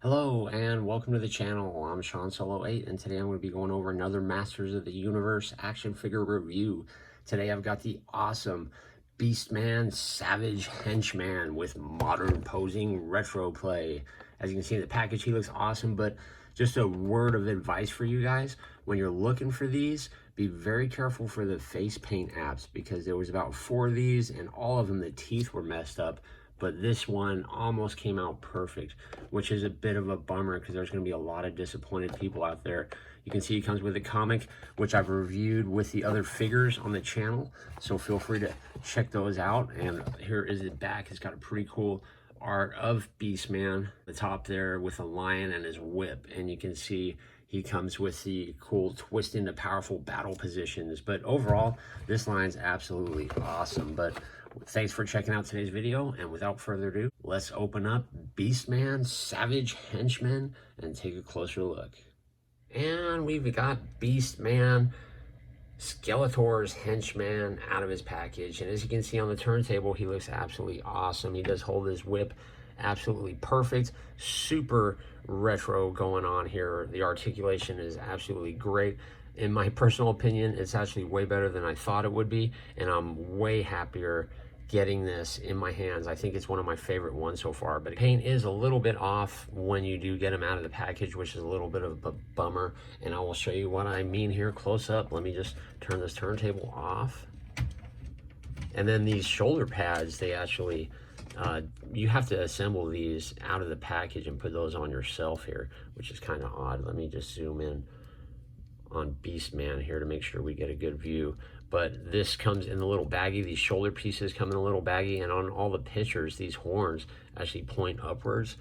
Hello and welcome to the channel. I'm Sean Solo 8 and today I'm going to be going over another Masters of the Universe action figure review. Today I've got the awesome Beast Man Savage Henchman with modern posing retro play. As you can see in the package, he looks awesome, but just a word of advice for you guys. When you're looking for these, be very careful for the face paint apps because there was about 4 of these and all of them, the teeth were messed up. But this one almost came out perfect, which is a bit of a bummer because there's going to be a lot of disappointed people out there. You can see he comes with a comic, which I've reviewed with the other figures on the channel, so feel free to check those out. And here is the back. It's got a pretty cool art of Beast Man, the top there with a lion and his whip, and you can see he comes with the cool twist into powerful battle positions. But overall, this line's absolutely awesome. But thanks for checking out today's video, and without further ado, let's open up Beast Man Savage Henchman and take a closer look. And we've got Beast Man Skeletor's henchman out of his package, and as you can see on the turntable, he looks absolutely awesome. He does hold his whip absolutely perfect, super retro going on here. The articulation is absolutely great. In my personal opinion, it's actually way better than I thought it would be, and I'm way happier getting this in my hands. I think it's one of my favorite ones so far, but paint is a little bit off when you do get them out of the package, which is a little bit of a bummer, and I will show you what I mean here close up. Let me just turn this turntable off. And then these shoulder pads, they actually you have to assemble these out of the package and put those on yourself here, which is kind of odd. Let me just zoom in on Beast Man here to make sure we get a good view. But this comes in the little baggie. These shoulder pieces come in a little baggie, and on all the pictures, these horns actually point upwards.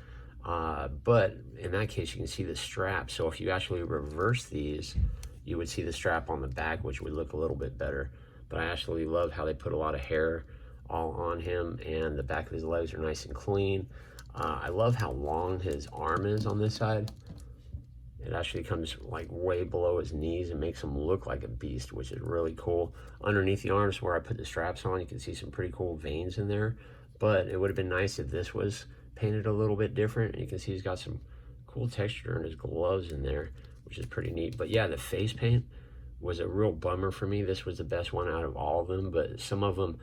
But in that case, you can see the strap. So if you actually reverse these, you would see the strap on the back, which would look a little bit better. But I actually love how they put a lot of hair all on him, and the back of his legs are nice and clean. I love how long his arm is on this side. It actually comes like way below his knees and makes him look like a beast, which is really cool. Underneath the arms where I put the straps on, you can see some pretty cool veins in there. But it would have been nice if this was painted a little bit different. And you can see he's got some cool texture in his gloves in there, which is pretty neat. But yeah, the face paint was a real bummer for me. This was the best one out of all of them, but some of them,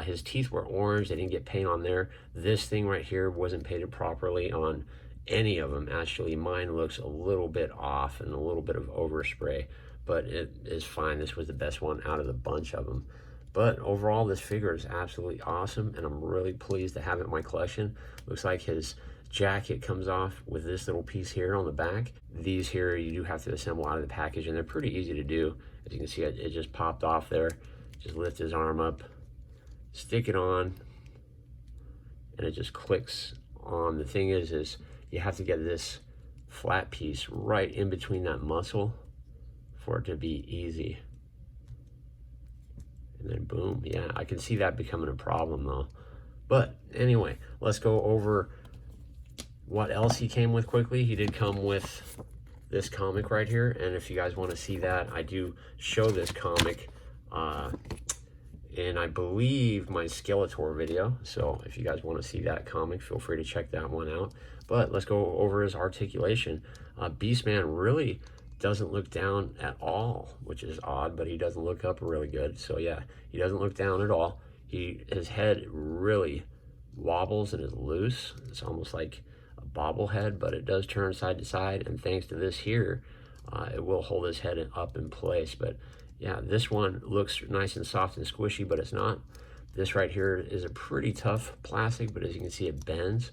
his teeth were orange. They didn't get paint on there. This thing right here wasn't painted properly on any of them. Actually, mine looks a little bit off and a little bit of overspray, but it is fine. This was the best one out of the bunch of them. But overall, this figure is absolutely awesome, and I'm really pleased to have it in my collection. Looks like his jacket comes off with this little piece here on the back. These here you do have to assemble out of the package, and they're pretty easy to do. As you can see, it just popped off there. Just lift his arm up, stick it on, and it just clicks on. The thing is you have to get this flat piece right in between that muscle for it to be easy. And then boom, yeah, I can see that becoming a problem though. But anyway, let's go over what else he came with quickly. He did come with this comic right here, and if you guys want to see that, I do show this comic in, I believe, my Skeletor video. So if you guys want to see that comic, feel free to check that one out. But let's go over his articulation. Beast Man really doesn't look down at all, which is odd, but he doesn't look up really good. So yeah, he doesn't look down at all. His head really wobbles and is loose. It's almost like a bobblehead, but it does turn side to side, and thanks to this here, it will hold his head up in place. But yeah, this one looks nice and soft and squishy, but it's not. This right here is a pretty tough plastic, but as you can see, it bends.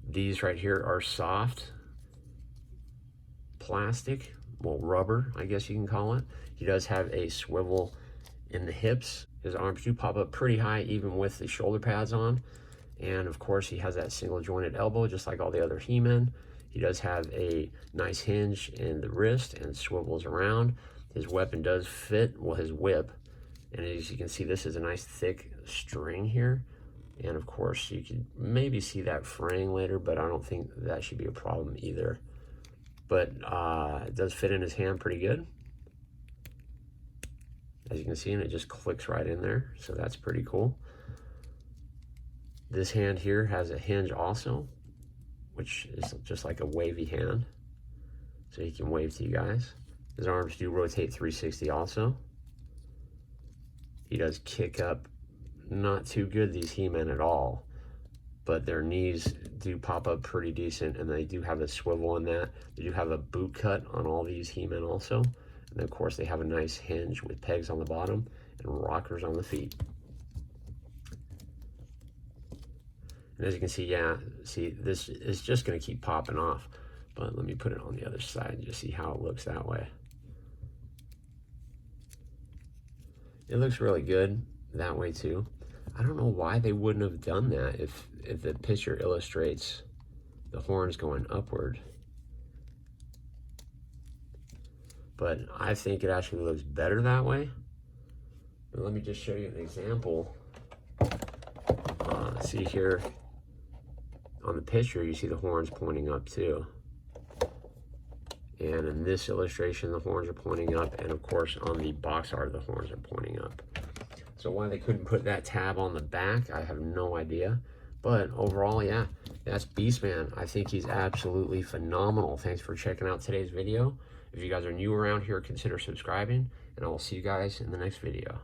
These right here are soft plastic, well, rubber, I guess you can call it. He does have a swivel in the hips. His arms do pop up pretty high, even with the shoulder pads on. And of course, he has that single jointed elbow, just like all the other He-Men. He does have a nice hinge in the wrist and swivels around. His weapon does fit, well, his whip. And as you can see, this is a nice thick string here. And of course, you can maybe see that fraying later, but I don't think that should be a problem either. But it does fit in his hand pretty good, as you can see, and it just clicks right in there. So that's pretty cool. This hand here has a hinge also, which is just like a wavy hand. So he can wave to you guys. His arms do rotate 360 also. He does kick up not too good, these He-Men at all, but their knees do pop up pretty decent, and they do have a swivel in that. They do have a boot cut on all these He-Men also. And then of course they have a nice hinge with pegs on the bottom and rockers on the feet. And as you can see, yeah, see, this is just gonna keep popping off. But let me put it on the other side and just see how it looks that way. It looks really good that way too. I don't know why they wouldn't have done that if the picture illustrates the horns going upward. But I think it actually looks better that way. But let me just show you an example. See here on the picture, you see the horns pointing up too. And in this illustration, the horns are pointing up, and of course on the box art, the horns are pointing up. So why they couldn't put that tab on the back, I have no idea. But overall, yeah, that's Beastman. I think he's absolutely phenomenal. Thanks for checking out today's video. If you guys are new around here, consider subscribing, and I will see you guys in the next video.